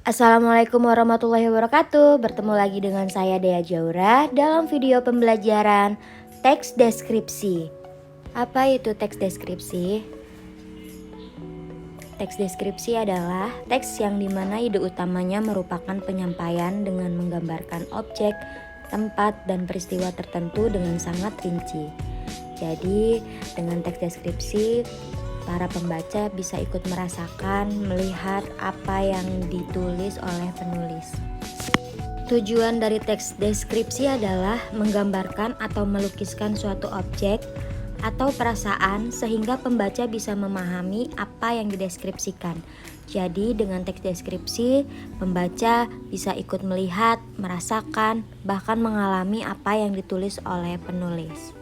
Assalamualaikum warahmatullahi wabarakatuh. Bertemu lagi dengan saya Dea Jaura dalam video pembelajaran teks deskripsi. Apa itu teks deskripsi? Teks deskripsi adalah teks yang dimana ide utamanya merupakan penyampaian dengan menggambarkan objek, tempat, dan peristiwa tertentu dengan sangat rinci. Jadi dengan teks deskripsi, para pembaca bisa ikut merasakan, melihat apa yang ditulis oleh penulis. Tujuan dari teks deskripsi adalah menggambarkan atau melukiskan suatu objek atau perasaan sehingga pembaca bisa memahami apa yang dideskripsikan. Jadi dengan teks deskripsi, pembaca bisa ikut melihat, merasakan, bahkan mengalami apa yang ditulis oleh penulis.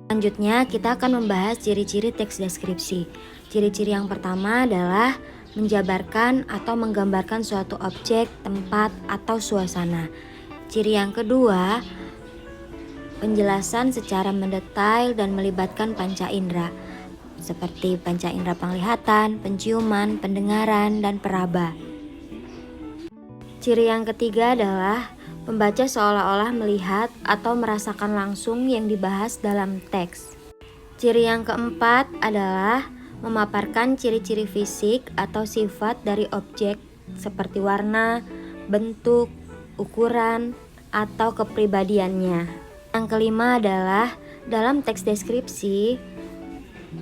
Selanjutnya kita akan membahas ciri-ciri teks deskripsi. Ciri-ciri yang pertama adalah menjabarkan atau menggambarkan suatu objek, tempat, atau suasana. Ciri yang kedua, penjelasan secara mendetail dan melibatkan panca indera, seperti panca indera penglihatan, penciuman, pendengaran, dan peraba. Ciri yang ketiga adalah pembaca seolah-olah melihat atau merasakan langsung yang dibahas dalam teks. Ciri yang keempat adalah memaparkan ciri-ciri fisik atau sifat dari objek seperti warna, bentuk, ukuran, atau kepribadiannya. Yang kelima adalah dalam teks deskripsi,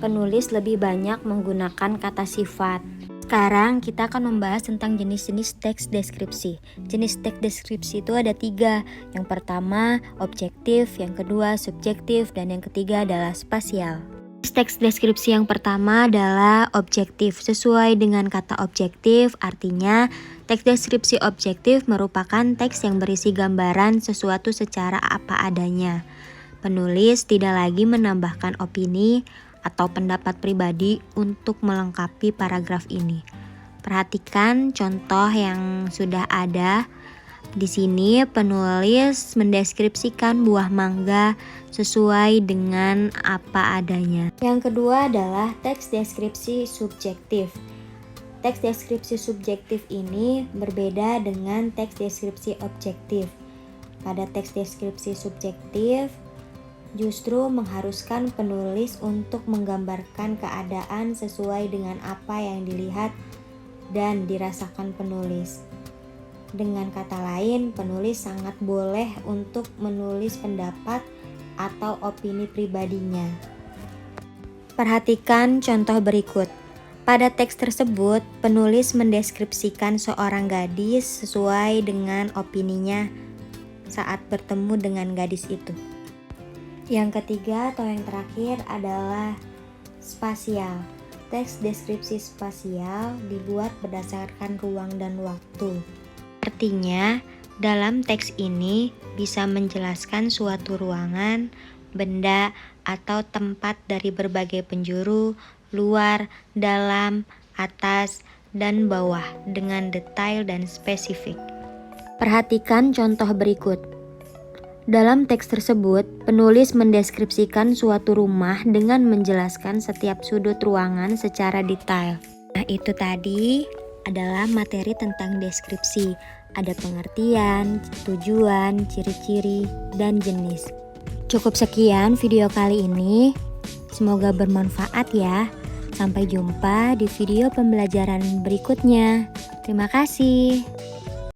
penulis lebih banyak menggunakan kata sifat. Sekarang kita akan membahas tentang jenis-jenis teks deskripsi. Jenis teks deskripsi itu ada 3. Yang pertama objektif, yang kedua subjektif, dan yang ketiga adalah spasial. Teks deskripsi yang pertama adalah objektif. Sesuai dengan kata objektif, artinya teks deskripsi objektif merupakan teks yang berisi gambaran sesuatu secara apa adanya. Penulis tidak lagi menambahkan opini atau pendapat pribadi untuk melengkapi paragraf ini. Perhatikan contoh yang sudah ada. Di sini penulis mendeskripsikan buah mangga sesuai dengan apa adanya. Yang kedua adalah teks deskripsi subjektif. Teks deskripsi subjektif ini berbeda dengan teks deskripsi objektif. Pada teks deskripsi subjektif justru mengharuskan penulis untuk menggambarkan keadaan sesuai dengan apa yang dilihat dan dirasakan penulis. Dengan kata lain, penulis sangat boleh untuk menulis pendapat atau opini pribadinya. Perhatikan contoh berikut. Pada teks tersebut, penulis mendeskripsikan seorang gadis sesuai dengan opininya saat bertemu dengan gadis itu. Yang ketiga atau yang terakhir adalah spasial. Teks deskripsi spasial dibuat berdasarkan ruang dan waktu. Artinya, dalam teks ini bisa menjelaskan suatu ruangan, benda, atau tempat dari berbagai penjuru, luar, dalam, atas, dan bawah dengan detail dan spesifik. Perhatikan contoh berikut. Dalam teks tersebut, penulis mendeskripsikan suatu rumah dengan menjelaskan setiap sudut ruangan secara detail. Nah, itu tadi adalah materi tentang deskripsi. Ada pengertian, tujuan, ciri-ciri, dan jenis. Cukup sekian video kali ini. Semoga bermanfaat ya. Sampai jumpa di video pembelajaran berikutnya. Terima kasih.